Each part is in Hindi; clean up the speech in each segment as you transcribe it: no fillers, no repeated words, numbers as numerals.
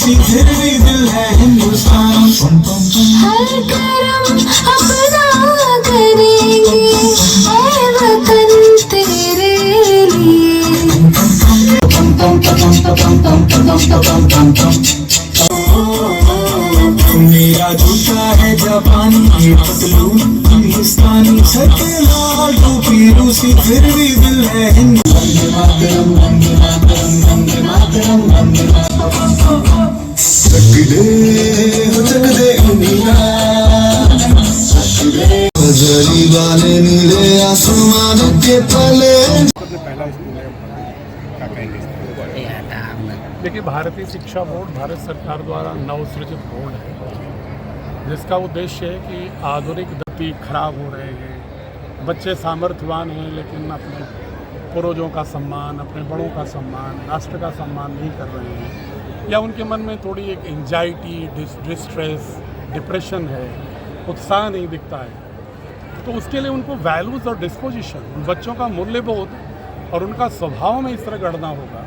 रूसी फिर भी दिल है हिंदुस्तानी। हर करम अपना करेंगे ऐ वतन तेरे लिए। मेरा जूता है जापानी, ये पतलून हिंदुस्तानी, छत लाल टोपी रूसी फिर भी दिल है हिंदुस्तानी। चक दे इंडिया, गली वाले नीले आसमान के तले। पहला स्कूल है, क्या कहेंगे इस पर? देखिए, भारतीय शिक्षा बोर्ड भारत सरकार द्वारा नवसृजित बोर्ड है जिसका उद्देश्य है कि आधुनिक दत्ती खराब हो रहे हैं, बच्चे सामर्थ्यवान हैं लेकिन अपने पूर्वजों का सम्मान, अपने बड़ों का सम्मान, राष्ट्र का सम्मान नहीं कर रहे हैं, या उनके मन में थोड़ी एक एंजाइटी, डिस्ट्रेस, डिप्रेशन है, उत्साह नहीं दिखता है, तो उसके लिए उनको वैल्यूज़ और डिस्पोजिशन, उन बच्चों का मूल्यबोध और उनका स्वभाव में इस तरह गढ़ना होगा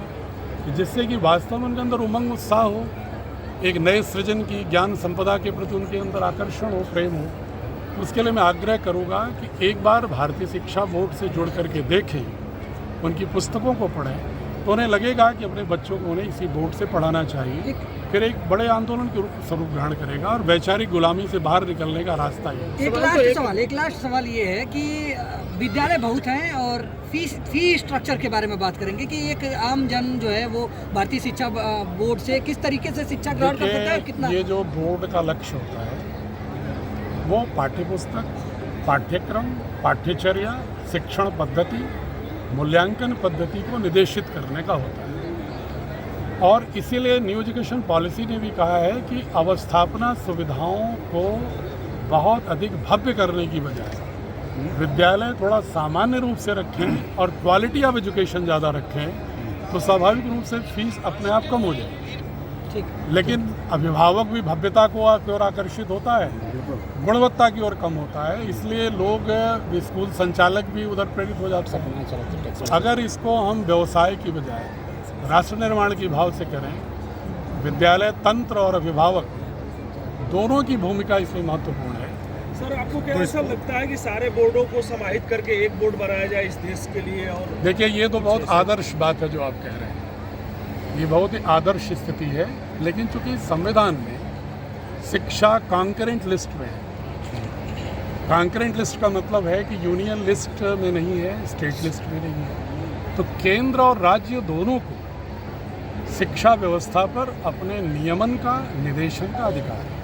कि जिससे कि वास्तव में उनके अंदर उमंग, उत्साह हो, एक नए सृजन की, ज्ञान संपदा के प्रति उनके अंदर आकर्षण हो, प्रेम हो। उसके लिए मैं आग्रह करूँगा कि एक बार भारतीय शिक्षा बोर्ड से जुड़ करके देखें, उनकी पुस्तकों को पढ़ें, तो उन्हें लगेगा कि अपने बच्चों को उन्हें इसी बोर्ड से पढ़ाना चाहिए। फिर एक बड़े आंदोलन के स्वरूप ग्रहण करेगा और वैचारिक गुलामी से बाहर निकलने का रास्ता ही। एक लास्ट सवाल ये है कि विद्यालय बहुत हैं और फी स्ट्रक्चर के बारे में बात करेंगे कि एक आम जन जो है वो भारतीय शिक्षा बोर्ड से किस तरीके से शिक्षा ग्रहण कर सकता है, कितना? ये जो बोर्ड का लक्ष्य होता है वो पाठ्यपुस्तक, पाठ्यक्रम, पाठ्यचर्या, शिक्षण पद्धति, मूल्यांकन पद्धति को निर्देशित करने का होता है। और इसीलिए न्यू एजुकेशन पॉलिसी ने भी कहा है कि अवस्थापना सुविधाओं को बहुत अधिक भव्य करने की बजाय विद्यालय थोड़ा सामान्य रूप से रखें और क्वालिटी ऑफ एजुकेशन ज़्यादा रखें, तो स्वाभाविक रूप से फीस अपने आप कम हो जाएगी। ठीक, लेकिन अभिभावक भी भव्यता की ओर आकर्षित होता है, गुणवत्ता की ओर कम होता है, इसलिए लोग, स्कूल संचालक भी उधर प्रेरित हो जाते हैं। अगर इसको हम व्यवसाय की बजाय राष्ट्र निर्माण की भाव से करें, विद्यालय तंत्र और अभिभावक दोनों की भूमिका इसमें महत्वपूर्ण है। सर, आपको क्या ऐसा लगता है कि सारे बोर्डों को समाहित करके एक बोर्ड बनाया जाए इस देश के लिए? और देखिए, ये तो बहुत आदर्श बात है जो आप कह रहे हैं, ये बहुत ही आदर्श स्थिति है, लेकिन चूंकि संविधान में शिक्षा कॉन्करेंट लिस्ट में है। कॉन्करेंट लिस्ट का मतलब है कि यूनियन लिस्ट में नहीं है, स्टेट लिस्ट में नहीं है, तो केंद्र और राज्य दोनों को शिक्षा व्यवस्था पर अपने नियमन का, निर्देशन का अधिकार है।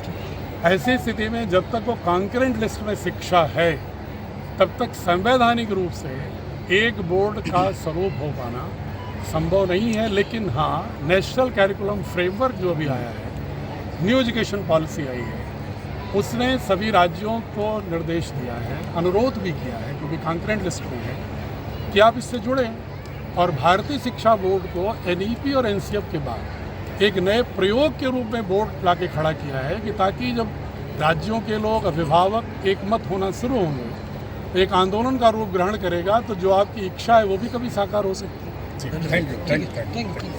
ऐसी स्थिति में जब तक वो कॉन्करेंट लिस्ट में शिक्षा है, तब तक संवैधानिक रूप से एक बोर्ड का स्वरूप हो पाना संभव नहीं है। लेकिन हाँ, नेशनल कैरिकुलम फ्रेमवर्क जो अभी आया है, न्यू एजुकेशन पॉलिसी आई है, उसने सभी राज्यों को निर्देश दिया है, अनुरोध भी किया है, क्योंकि कॉन्करेंट लिस्ट में है, कि आप इससे जुड़ें। और भारतीय शिक्षा बोर्ड को NEP और NCF के बाद एक नए प्रयोग के रूप में बोर्ड ला के खड़ा किया है कि ताकि जब राज्यों के लोग, अभिभावक एकमत होना शुरू होंगे, एक आंदोलन का रूप ग्रहण करेगा, तो जो आपकी इच्छा है वो भी कभी साकार हो सकती है। Thank you.